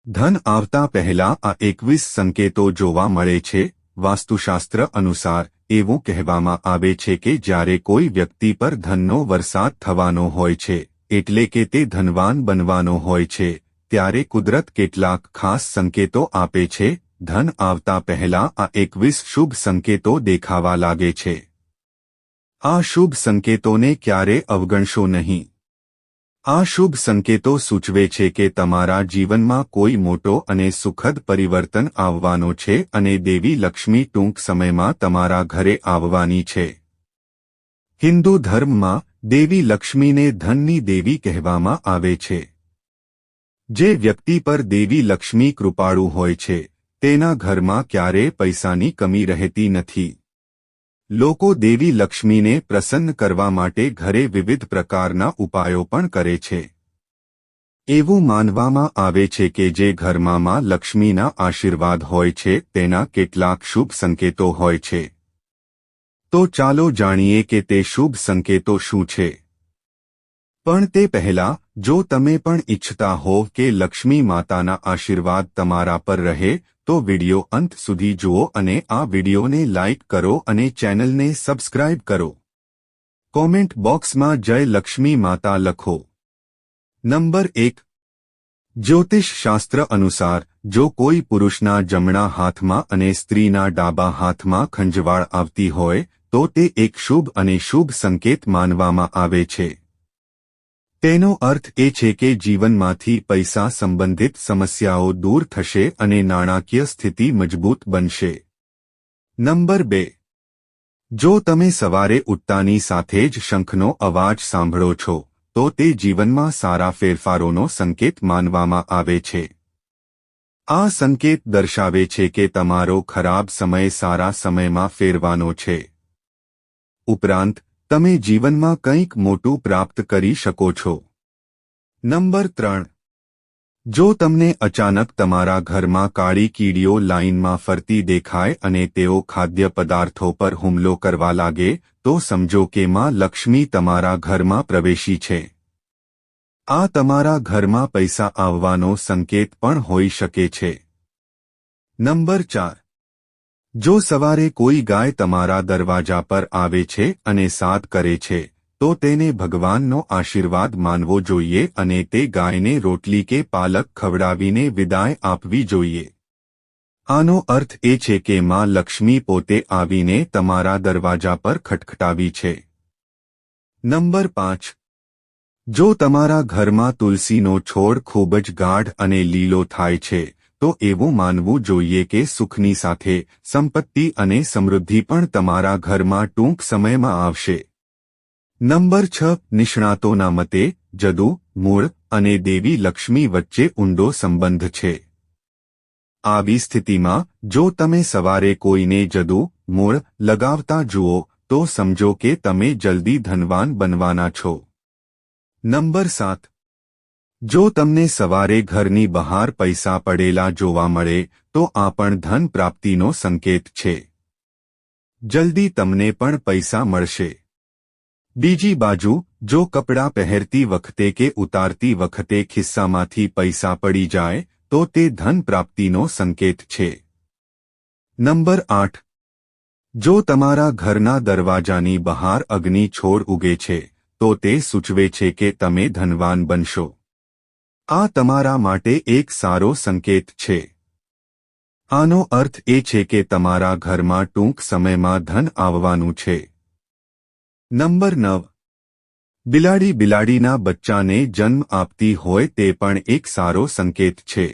ધન આવતા પહેલા આ 21 સંકેતો જોવા મળે છે. વાસ્તુશાસ્ત્ર અનુસાર એવું કહેવામાં આવે છે કે જ્યારે કોઈ વ્યક્તિ પર ધનનો વરસાદ થવાનો હોય છે, એટલે કે તે ધનવાન બનવાનો હોય છે, ત્યારે કુદરત કેટલાક ખાસ સંકેતો આપે છે. ધન આવતા પહેલા આ 21 શુભ સંકેતો દેખાવા લાગે છે. આ શુભ સંકેતોને ક્યારે અવગણશો નહીં. આ શુભ સંકેતો સૂચવે છે કે તમારા જીવનમાં કોઈ મોટો અને સુખદ પરિવર્તન આવવાનો છે અને દેવી લક્ષ્મી ટૂંક સમયમાં તમારા ઘરે આવવાની છે. હિન્દુ ધર્મમાં દેવી લક્ષ્મીને ધનની દેવી કહેવામાં આવે છે. જે વ્યક્તિ પર દેવી લક્ષ્મી કૃપાળુ હોય છે, તેના ઘરમાં ક્યારેય પૈસાની કમી રહેતી નથી. લોકો દેવી લક્ષ્મીને પ્રસન્ન કરવા માટે ઘરે વિવિધ પ્રકારના ઉપાયો પણ કરે છે. એવું માનવામાં આવે છે કે જે ઘરમાં માં લક્ષ્મીના આશીર્વાદ હોય છે તેના કેટલાક શુભ સંકેતો હોય છે. તો ચાલો જાણીએ કે તે શુભ સંકેતો શું છે. પણ તે પહેલા, જો તમે પણ ઈચ્છતા હોવ કે લક્ષ્મી માતાના આશીર્વાદ તમારા પર રહે, તો વિડિયો અંત સુધી જુઓ અને આ વિડિયોને લાઇક કરો અને ચેનલને સબસ્ક્રાઇબ કરો. કોમેન્ટ બોક્સમાં જય લક્ષ્મી માતા લખો. નંબર 1. જ્યોતિષ શાસ્ત્ર અનુસાર જો કોઈ પુરુષના જમણા હાથમાં અને સ્ત્રીના ડાબા હાથમાં ખંજવાળ આવતી હોય તો તે એક શુભ અને શુભ સંકેત માનવામાં આવે છે. તેનો અર્થ એ છે કે જીવનમાંથી પૈસા સંબંધિત સમસ્યાઓ દૂર થશે અને નાણાકીય સ્થિતિ મજબૂત બનશે. નંબર 2. જો તમે સવારે ઉઠતાની સાથે જ શંખનો અવાજ સાંભળો છો, તો તે જીવનમાં સારા ફેરફારોનો સંકેત માનવામાં આવે છે. આ સંકેત દર્શાવે છે કે તમારો ખરાબ સમય સારા સમયમાં ફેરવાનો છે. ઉપરાંત, તમે જીવનમાં કંઈક મોટું પ્રાપ્ત કરી શકો છો. નંબર 3. જો તમને અચાનક તમારા ઘરમાં કાળી કીડીઓ લાઇનમાં ફરતી દેખાય અને તેઓ ખાદ્ય પદાર્થો પર હુમલો કરવા લાગે, તો સમજો કે માં લક્ષ્મી તમારા ઘરમાં પ્રવેશી છે. આ તમારા ઘરમાં પૈસા આવવાનો સંકેત પણ હોઈ શકે છે. નંબર 4. જો સવારે કોઈ ગાય તમારા દરવાજા પર આવે છે અને સાદ કરે છે, તો તેને ભગવાનનો આશીર્વાદ માનવો જોઈએ અને તે ગાયને રોટલી કે પાલક ખવડાવીને વિદાય આપવી જોઈએ. આનો અર્થ એ છે કે માં લક્ષ્મી પોતે આવીને તમારા દરવાજા પર ખટખટાવી છે. નંબર 5. જો તમારા ઘરમાં તુલસીનો છોડ ખૂબ જ ગાઢ અને લીલો થાય છે, તો એવું માનવું જોઈએ કે સુખની સાથે સંપત્તિ અને સમૃદ્ધિ પણ તમારા ઘરમાં ટૂંક સમયમાં આવશે. નંબર 6. નિષ્ણાતોના મતે જદુ, મૂળ અને દેવી લક્ષ્મી વચ્ચે ઊંડો સંબંધ છે. આવી સ્થિતિમાં જો તમે સવારે કોઈને જદુ, મૂળ લગાવતા જુઓ, તો સમજો કે તમે જલ્દી ધનવાન બનવાના છો. નંબર 7. જો તમને સવારે ઘરની બહાર પૈસા પડેલા જોવા મળે, તો આ પણ ધન પ્રાપ્તિનો સંકેત છે. જલ્દી તમને પણ પૈસા મળશે. બીજી બાજુ, જો કપડાં પહેરતી વખતે કે ઉતારતી વખતે ખિસ્સામાંથી પૈસા પડી જાય, તો તે ધન પ્રાપ્તિનો સંકેત છે. નંબર 8. જો તમારા ઘરના દરવાજાની બહાર અગ્નિ છોડ ઉગે છે, તો તે સૂચવે છે કે તમે ધનવાન બનશો. આ તમારા માટે એક સારો સંકેત છે. આનો અર્થ એ છે કે તમારા ઘરમાં ટૂંક સમયમાં ધન આવવાનું છે. નંબર 9. બિલાડીના બચ્ચાને જન્મ આપતી હોય તે પણ એક સારો સંકેત છે.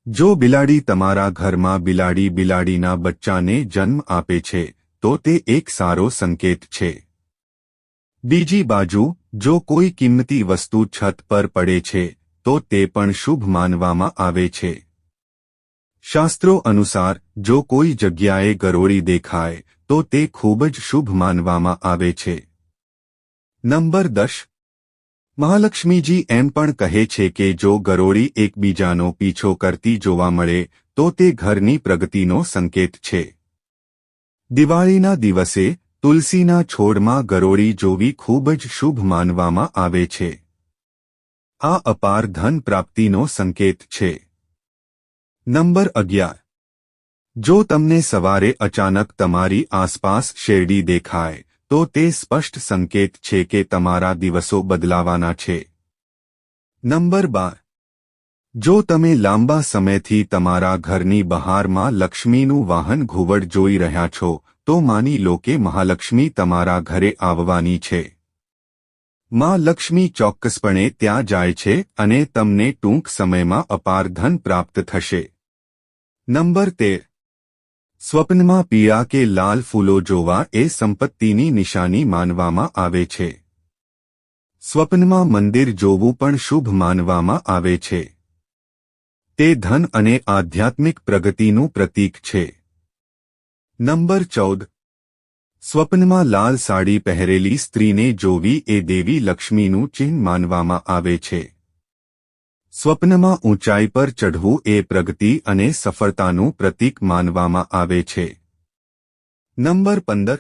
જો બિલાડી તમારા ઘરમાં બિલાડીના બચ્ચાને જન્મ આપે છે, તો તે એક સારો સંકેત છે. બીજી બાજુ, જો કોઈ કિંમતી વસ્તુ છત પર પડે છે, તો તે પણ શુભ માનવામાં આવે છે. શાસ્ત્રો અનુસાર જો કોઈ જગ્યાએ ગરોળી દેખાય, તો તે ખૂબ જ શુભ માનવામાં આવે છે. નંબર 10. મહાલક્ષ્મીજી એમ પણ કહે છે કે જો ગરોળી એકબીજાનો પીછો કરતી જોવા મળે, તો તે ઘરની પ્રગતિનો સંકેત છે. દિવાળીના દિવસે તુલસીના છોડમાં ગરોળી જોવી ખૂબ જ શુભ માનવામાં આવે છે. આ અપાર ધન પ્રાપ્તિનો સંકેત છે. નંબર 11. જો તમને સવારે અચાનક તમારી આસપાસ શેરડી દેખાય તો તે સ્પષ્ટ સંકેત છે કે તમારા દિવસો બદલાવાના છે. નંબર 12. જો તમે લાંબા સમયથી તમારા ઘરની બહારમાં લક્ષ્મીનું વાહન ઘુવડ જોઈ રહ્યા છો તો માની લો કે મહાલક્ષ્મી તમારા ઘરે આવવાની છે. માં લક્ષ્મી ચોક્કસપણે ત્યાં જાય છે અને તમને ટૂંક સમયમાં અપાર ધન પ્રાપ્ત થશે. નંબર 13. સ્વપ્નમાં પીળા કે લાલ ફૂલો જોવા એ સંપત્તિની નિશાની માનવામાં આવે છે. સ્વપ્નમાં મંદિર જોવું પણ શુભ માનવામાં આવે છે. તે ધન અને આધ્યાત્મિક પ્રગતિનું પ્રતીક છે. નંબર 14. સ્વપ્નમાં લાલ સાડી પહેરેલી સ્ત્રીને જોવી એ દેવી લક્ષ્મીનું ચિહ્ન માનવામાં આવે છે. સ્વપ્નમાં ઊંચાઈ પર ચઢવું એ પ્રગતિ અને સફળતાનું પ્રતીક માનવામાં આવે છે. નંબર 15.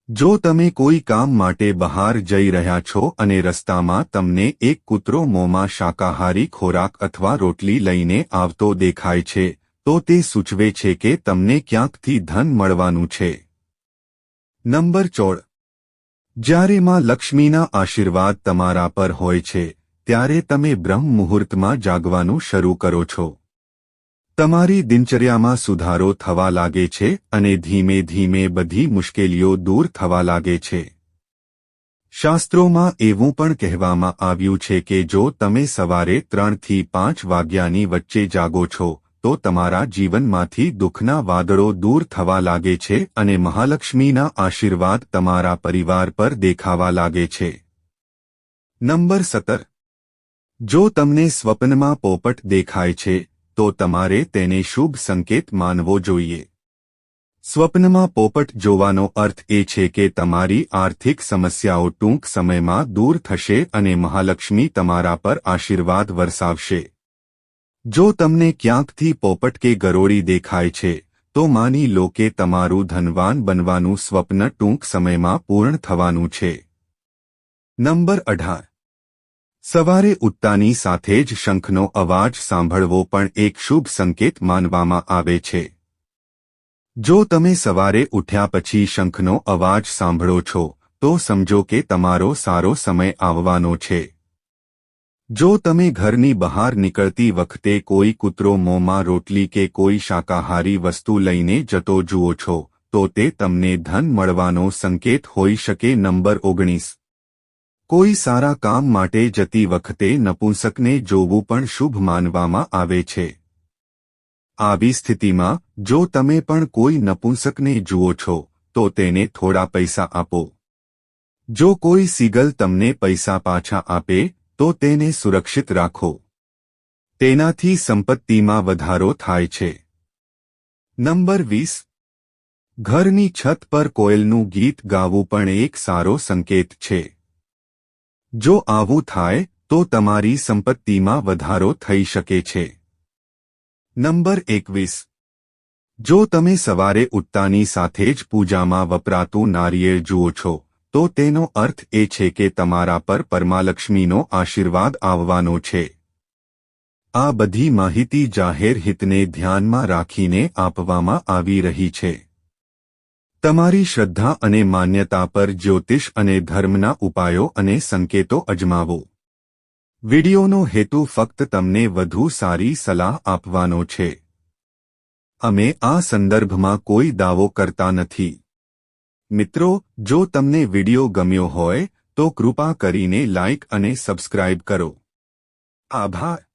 જો તમે કોઈ કામ માટે બહાર જઈ રહ્યા છો અને રસ્તામાં તમને એક કૂતરો મોંમાં શાકાહારી ખોરાક અથવા રોટલી લઈને આવતો દેખાય છે તો તે સૂચવે છે કે તમને ક્યાંકથી ધન મળવાનું છે. નંબર 16. જ્યારે માં લક્ષ્મીના આશીર્વાદ તમારા પર હોય છે ત્યારે તમે બ્રહ્મ મુહૂર્તમાં જાગવાનું શરૂ કરો છો. તમારી દિનચર્યામાં સુધારો થવા લાગે છે અને ધીમે ધીમે બધી મુશ્કેલીઓ દૂર થવા લાગે છે. શાસ્ત્રોમાં એવું પણ કહેવામાં આવ્યું છે કે જો તમે સવારે 3 થી 5 વાગ્યાની વચ્ચે જાગો છો તો તમારા જીવનમાંથી દુઃખના વાદળો દૂર થવા લાગે છે અને મહાલક્ષ્મીના આશીર્વાદ તમારા પરિવાર પર દેખાવા લાગે છે. નંબર 17. જો તમને સ્વપ્નમાં પોપટ દેખાય છે તો તમારે તેને શુભ સંકેત માનવો જોઈએ. સ્વપ્નમાં પોપટ જોવાનો અર્થ એ છે કે તમારી આર્થિક સમસ્યાઓ ટૂંક સમયમાં દૂર થશે અને મહાલક્ષ્મી તમારા પર આશીર્વાદ વરસાવશે. જો તમને ક્યાંકથી પોપટ કે ગરોળી દેખાય છે તો માની લો કે તમારું ધનવાન બનવાનું સ્વપ્ન ટૂંક સમયમાં પૂર્ણ થવાનું છે. નંબર 18. સવારે ઉઠતાની સાથે જ શંખનો અવાજ સાંભળવો પણ એક શુભ સંકેત માનવામાં આવે છે. જો તમે સવારે ઉઠ્યા પછી શંખનો અવાજ સાંભળો છો તો સમજો કે તમારો સારો સમય આવવાનો છે. જો તમે ઘરની બહાર નીકળતી વખતે કોઈ કૂતરો મોંમાં રોટલી કે કોઈ શાકાહારી વસ્તુ લઈને જતો જુઓ છો તો તે તમને ધન મળવાનો સંકેત હોઈ શકે. નંબર 19. કોઈ સારા કામ માટે જતી વખતે નપુંસકને જોવું પણ શુભ માનવામાં આવે છે. આવી સ્થિતિમાં જો તમે પણ કોઈ નપુંસકને જુઓ છો તો તેને થોડા પૈસા આપો. જો કોઈ સીગલ તમને પૈસા પાછા આપે તો તેને સુરક્ષિત રાખો. તેનાથી સંપત્તિમાં વધારો થાય છે. નંબર 20. ઘરની છત પર કોયલનું ગીત ગાવું પણ એક સારો સંકેત છે. જો આવું થાય તો તમારી સંપત્તિમાં વધારો થઈ શકે છે. નંબર 21. જો તમે સવારે ઉઠતાની સાથે જ પૂજામાં વપરાતું નારિયેળ જુઓ છો તો તેનો અર્થ એ છે કે તમારા પર પરમાલક્ષ્મીનો આશીર્વાદ આવવાનો છે. આ બધી માહિતી જાહેર હિતને ધ્યાનમાં રાખીને આપવામાં આવી રહી છે. તમારી શ્રદ્ધા અને માન્યતા પર જ્યોતિષ અને ધર્મના ઉપાયો અને સંકેતો અજમાવો. વિડિયોનો હેતુ ફક્ત તમને વધુ સારી સલાહ આપવાનો છે. અમે આ સંદર્ભમાં કોઈ દાવો કરતા નથી. મિત્રો, જો તમને વિડિયો ગમ્યો હોય તો કૃપા કરીને લાઇક અને સબસ્ક્રાઇબ કરો. આભાર.